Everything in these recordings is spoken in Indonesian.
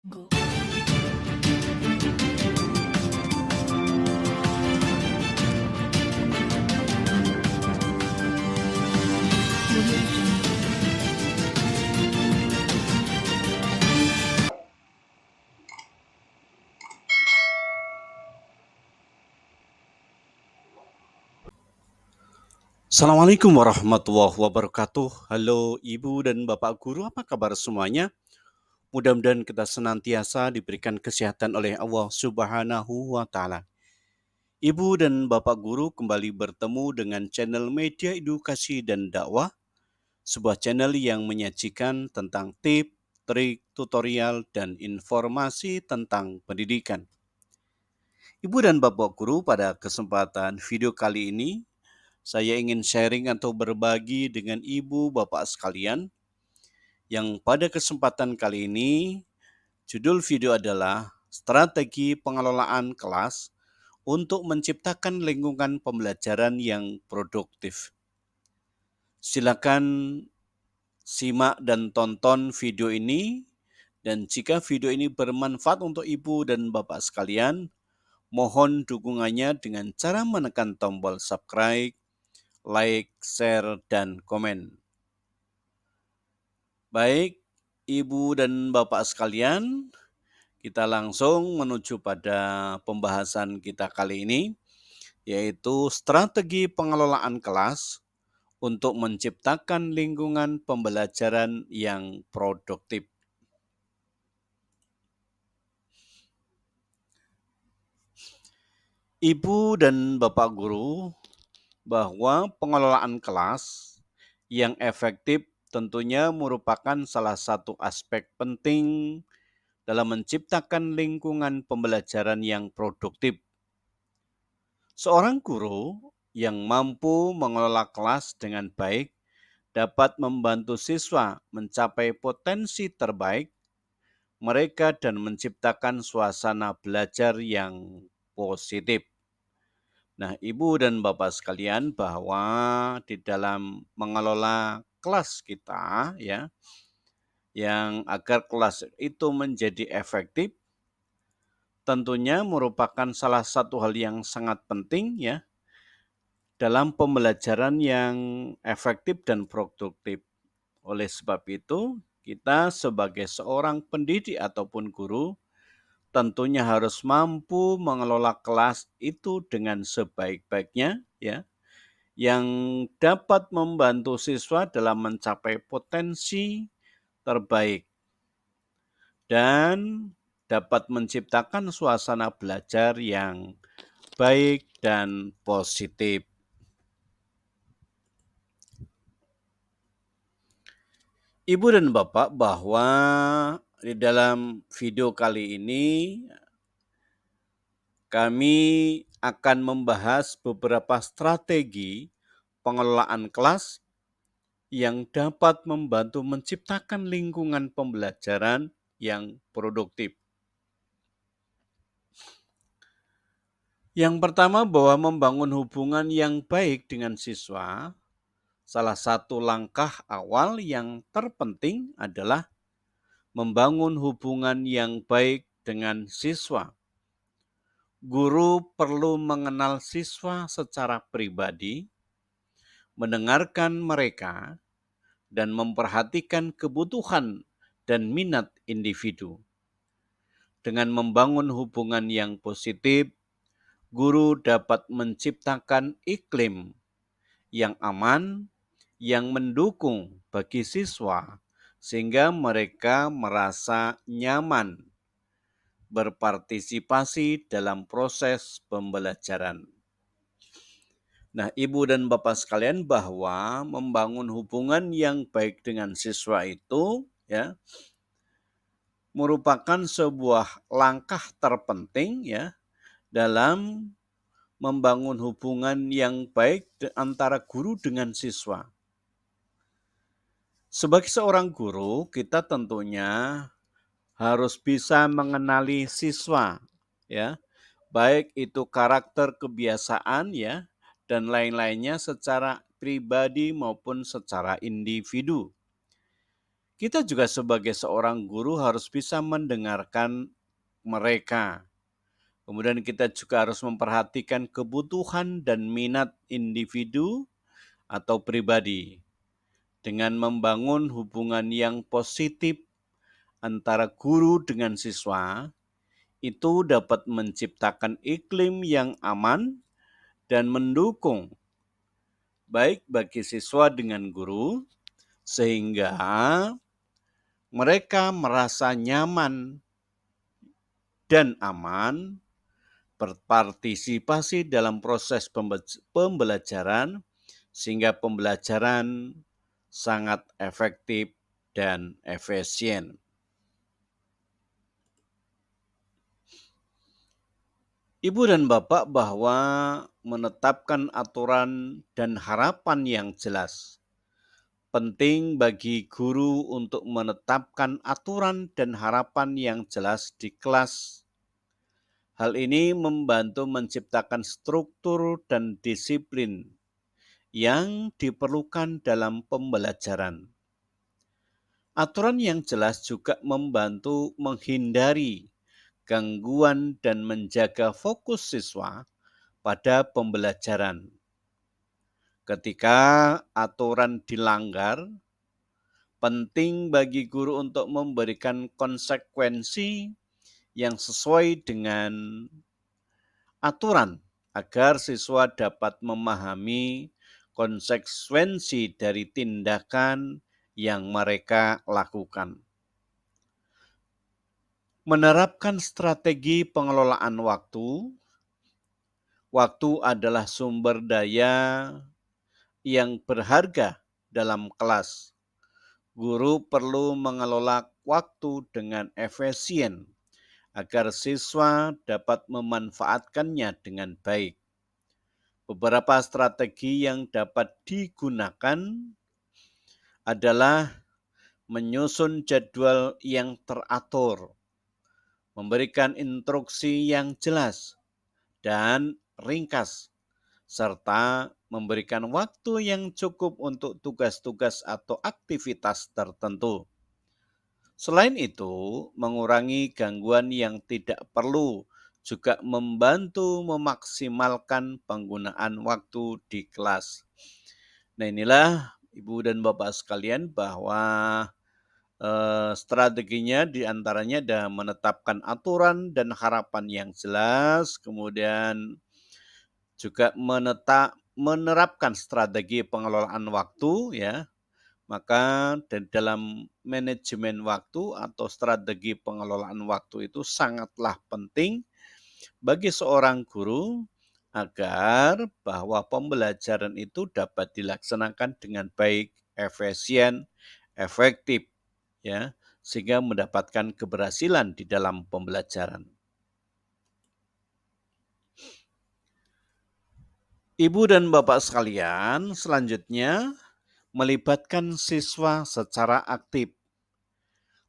Go. Audio Jungle. Assalamualaikum warahmatullahi wabarakatuh. Halo Ibu dan Bapak Guru, apa kabar semuanya? Mudah-mudahan kita senantiasa diberikan kesehatan oleh Allah Subhanahu wa Ta'ala. Ibu dan Bapak Guru kembali bertemu dengan channel Media Edukasi dan Dakwah, sebuah channel yang menyajikan tentang tips, trik, tutorial, dan informasi tentang pendidikan. Ibu dan Bapak Guru, pada kesempatan video kali ini, saya ingin sharing atau berbagi dengan ibu bapak sekalian yang pada kesempatan kali ini judul video adalah strategi pengelolaan kelas untuk menciptakan lingkungan pembelajaran yang produktif. Silakan simak dan tonton video ini, dan jika video ini bermanfaat untuk ibu dan bapak sekalian, mohon dukungannya dengan cara menekan tombol subscribe, like, share, dan komen. Baik, Ibu dan Bapak sekalian, kita langsung menuju pada pembahasan kita kali ini, yaitu strategi pengelolaan kelas untuk menciptakan lingkungan pembelajaran yang produktif. Ibu dan Bapak Guru, bahwa pengelolaan kelas yang efektif tentunya merupakan salah satu aspek penting dalam menciptakan lingkungan pembelajaran yang produktif. Seorang guru yang mampu mengelola kelas dengan baik dapat membantu siswa mencapai potensi terbaik mereka dan menciptakan suasana belajar yang positif. Nah, Ibu dan Bapak sekalian, bahwa di dalam mengelola kelas kita ya, yang agar kelas itu menjadi efektif tentunya merupakan salah satu hal yang sangat penting ya dalam pembelajaran yang efektif dan produktif. Oleh sebab itu, kita sebagai seorang pendidik ataupun guru tentunya harus mampu mengelola kelas itu dengan sebaik-baiknya ya, yang dapat membantu siswa dalam mencapai potensi terbaik dan dapat menciptakan suasana belajar yang baik dan positif. Ibu dan Bapak, bahwa di dalam video kali ini kami akan membahas beberapa strategi pengelolaan kelas yang dapat membantu menciptakan lingkungan pembelajaran yang produktif. Yang pertama, bahwa membangun hubungan yang baik dengan siswa, salah satu langkah awal yang terpenting adalah membangun hubungan yang baik dengan siswa. Guru perlu mengenal siswa secara pribadi, mendengarkan mereka, dan memperhatikan kebutuhan dan minat individu. Dengan membangun hubungan yang positif, guru dapat menciptakan iklim yang aman, yang mendukung bagi siswa, sehingga mereka merasa nyaman berpartisipasi dalam proses pembelajaran. Nah, Ibu dan Bapak sekalian, bahwa membangun hubungan yang baik dengan siswa itu ya merupakan sebuah langkah terpenting ya dalam membangun hubungan yang baik antara guru dengan siswa. Sebagai seorang guru, kita tentunya harus bisa mengenali siswa ya, baik itu karakter, kebiasaan ya, dan lain-lainnya secara pribadi maupun secara individu. Kita juga sebagai seorang guru harus bisa mendengarkan mereka. Kemudian kita juga harus memperhatikan kebutuhan dan minat individu atau pribadi dengan membangun hubungan yang positif antara guru dengan siswa. Itu dapat menciptakan iklim yang aman dan mendukung baik bagi siswa dengan guru sehingga mereka merasa nyaman dan aman berpartisipasi dalam proses pembelajaran sehingga pembelajaran sangat efektif dan efisien. Ibu dan Bapak, bahwa menetapkan aturan dan harapan yang jelas penting bagi guru untuk menetapkan aturan dan harapan yang jelas di kelas. Hal ini membantu menciptakan struktur dan disiplin yang diperlukan dalam pembelajaran. Aturan yang jelas juga membantu menghindari gangguan dan menjaga fokus siswa pada pembelajaran. Ketika aturan dilanggar, penting bagi guru untuk memberikan konsekuensi yang sesuai dengan aturan agar siswa dapat memahami konsekuensi dari tindakan yang mereka lakukan. Menerapkan strategi pengelolaan waktu. Waktu adalah sumber daya yang berharga dalam kelas. Guru perlu mengelola waktu dengan efisien agar siswa dapat memanfaatkannya dengan baik. Beberapa strategi yang dapat digunakan adalah menyusun jadwal yang teratur, memberikan instruksi yang jelas dan ringkas, serta memberikan waktu yang cukup untuk tugas-tugas atau aktivitas tertentu. Selain itu, mengurangi gangguan yang tidak perlu juga membantu memaksimalkan penggunaan waktu di kelas. Nah, inilah Ibu dan Bapak sekalian bahwa strateginya diantaranya adalah menetapkan aturan dan harapan yang jelas, kemudian juga menerapkan strategi pengelolaan waktu, ya. Maka dalam manajemen waktu atau strategi pengelolaan waktu itu sangatlah penting bagi seorang guru agar bahwa pembelajaran itu dapat dilaksanakan dengan baik, efisien, efektif, ya, sehingga mendapatkan keberhasilan di dalam pembelajaran. Ibu dan Bapak sekalian, selanjutnya melibatkan siswa secara aktif.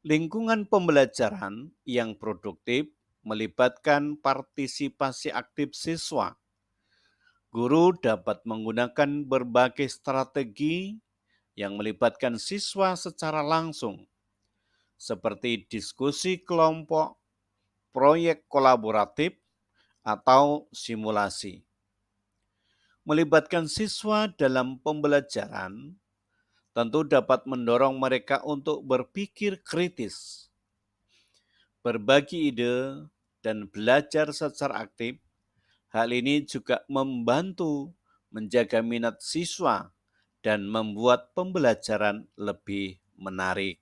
Lingkungan pembelajaran yang produktif melibatkan partisipasi aktif siswa. Guru dapat menggunakan berbagai strategi yang melibatkan siswa secara langsung, seperti diskusi kelompok, proyek kolaboratif, atau simulasi. Melibatkan siswa dalam pembelajaran tentu dapat mendorong mereka untuk berpikir kritis, berbagi ide, dan belajar secara aktif. Hal ini juga membantu menjaga minat siswa dan membuat pembelajaran lebih menarik.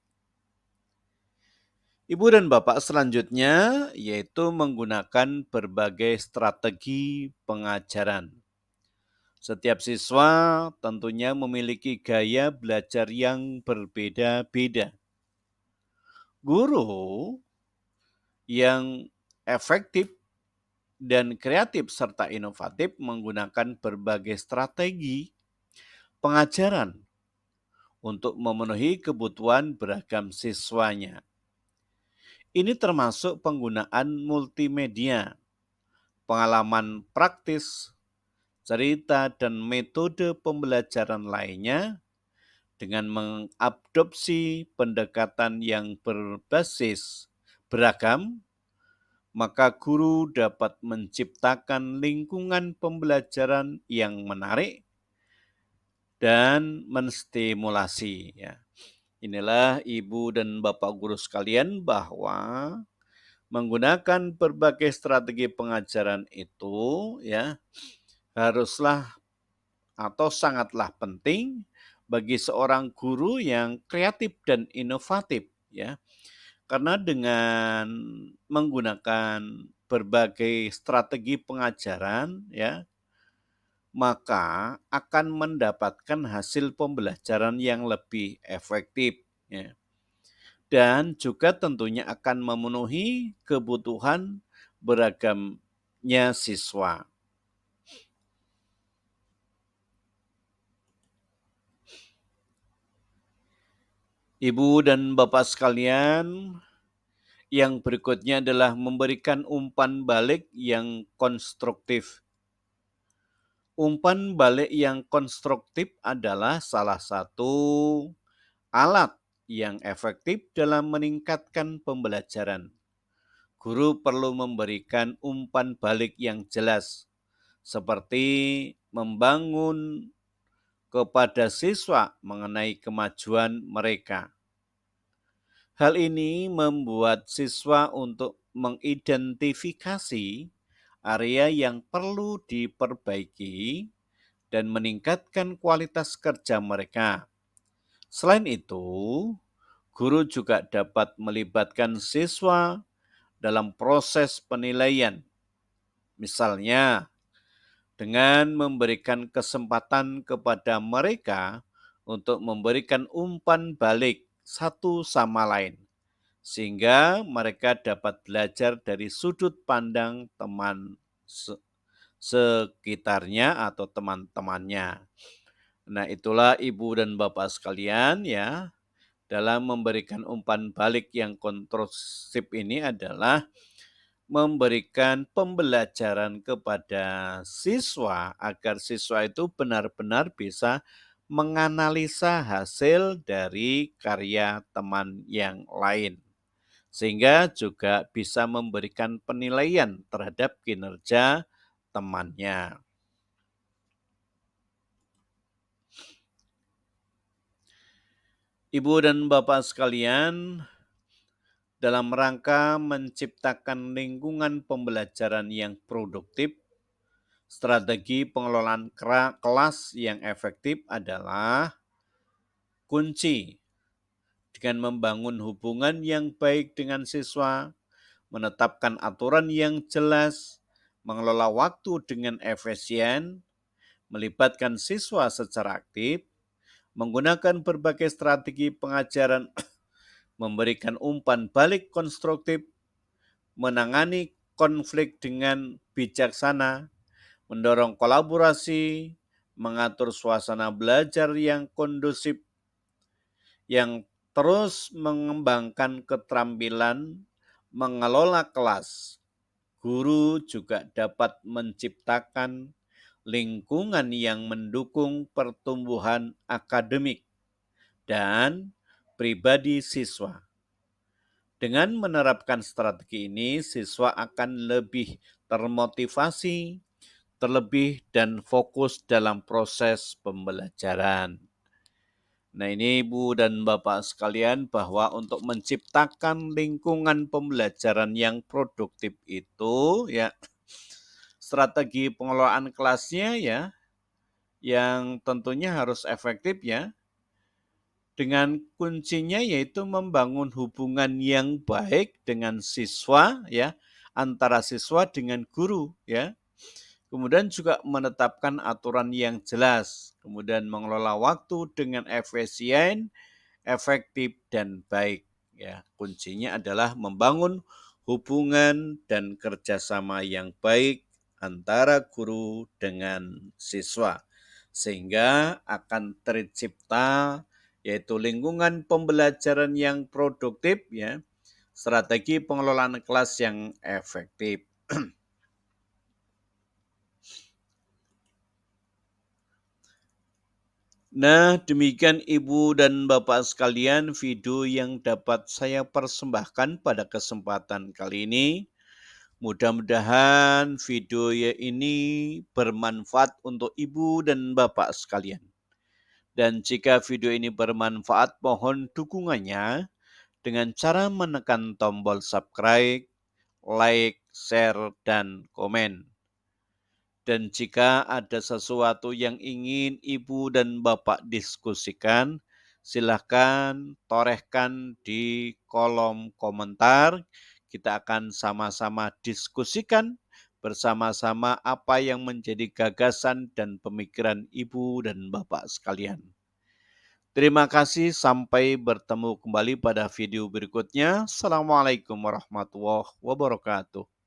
Ibu dan Bapak, selanjutnya yaitu menggunakan berbagai strategi pengajaran. Setiap siswa tentunya memiliki gaya belajar yang berbeda-beda. Guru yang efektif dan kreatif serta inovatif menggunakan berbagai strategi pengajaran untuk memenuhi kebutuhan beragam siswanya. Ini termasuk penggunaan multimedia, pengalaman praktis, cerita, dan metode pembelajaran lainnya Dengan mengadopsi pendekatan yang berbasis beragam, maka guru dapat menciptakan lingkungan pembelajaran yang menarik dan menstimulasi. Ya. Inilah Ibu dan Bapak guru sekalian bahwa menggunakan berbagai strategi pengajaran itu ya haruslah atau sangatlah penting bagi seorang guru yang kreatif dan inovatif ya. Karena dengan menggunakan berbagai strategi pengajaran ya, maka akan mendapatkan hasil pembelajaran yang lebih efektif ya. Dan juga tentunya akan memenuhi kebutuhan beragamnya siswa. Ibu dan Bapak sekalian, yang berikutnya adalah memberikan umpan balik yang konstruktif. Umpan balik yang konstruktif adalah salah satu alat yang efektif dalam meningkatkan pembelajaran. Guru perlu memberikan umpan balik yang jelas, seperti membangun kepada siswa mengenai kemajuan mereka. Hal ini membuat siswa untuk mengidentifikasi area yang perlu diperbaiki dan meningkatkan kualitas kerja mereka. Selain itu, guru juga dapat melibatkan siswa dalam proses penilaian. Misalnya, dengan memberikan kesempatan kepada mereka untuk memberikan umpan balik satu sama lain, sehingga mereka dapat belajar dari sudut pandang teman sekitarnya atau teman-temannya. Nah, itulah Ibu dan Bapak sekalian ya, dalam memberikan umpan balik yang konstruktif ini adalah memberikan pembelajaran kepada siswa agar siswa itu benar-benar bisa menganalisa hasil dari karya teman yang lain. Sehingga juga bisa memberikan penilaian terhadap kinerja temannya. Ibu dan Bapak sekalian, dalam rangka menciptakan lingkungan pembelajaran yang produktif, strategi pengelolaan kelas yang efektif adalah kunci dengan membangun hubungan yang baik dengan siswa, menetapkan aturan yang jelas, mengelola waktu dengan efisien, melibatkan siswa secara aktif, menggunakan berbagai strategi pengajaran, memberikan umpan balik konstruktif, menangani konflik dengan bijaksana, mendorong kolaborasi, mengatur suasana belajar yang kondusif, yang terus mengembangkan keterampilan mengelola kelas. Guru juga dapat menciptakan lingkungan yang mendukung pertumbuhan akademik dan pribadi siswa. Dengan menerapkan strategi ini, siswa akan lebih termotivasi, terlebih dan fokus dalam proses pembelajaran. Nah, ini Ibu dan Bapak sekalian bahwa untuk menciptakan lingkungan pembelajaran yang produktif itu ya strategi pengelolaan kelasnya ya yang tentunya harus efektif ya. Dengan kuncinya yaitu membangun hubungan yang baik dengan siswa ya, antara siswa dengan guru ya. Kemudian juga menetapkan aturan yang jelas, kemudian mengelola waktu dengan efisien, efektif dan baik ya. Kuncinya adalah membangun hubungan dan kerjasama yang baik antara guru dengan siswa sehingga akan tercipta yaitu lingkungan pembelajaran yang produktif ya, strategi pengelolaan kelas yang efektif. Nah, demikian Ibu dan Bapak sekalian video yang dapat saya persembahkan pada kesempatan kali ini. Mudah-mudahan video ini bermanfaat untuk Ibu dan Bapak sekalian. Dan jika video ini bermanfaat, mohon dukungannya dengan cara menekan tombol subscribe, like, share, dan komen. Dan jika ada sesuatu yang ingin Ibu dan Bapak diskusikan, silahkan torehkan di kolom komentar. Kita akan sama-sama diskusikan bersama-sama apa yang menjadi gagasan dan pemikiran Ibu dan Bapak sekalian. Terima kasih, sampai bertemu kembali pada video berikutnya. Assalamualaikum warahmatullahi wabarakatuh.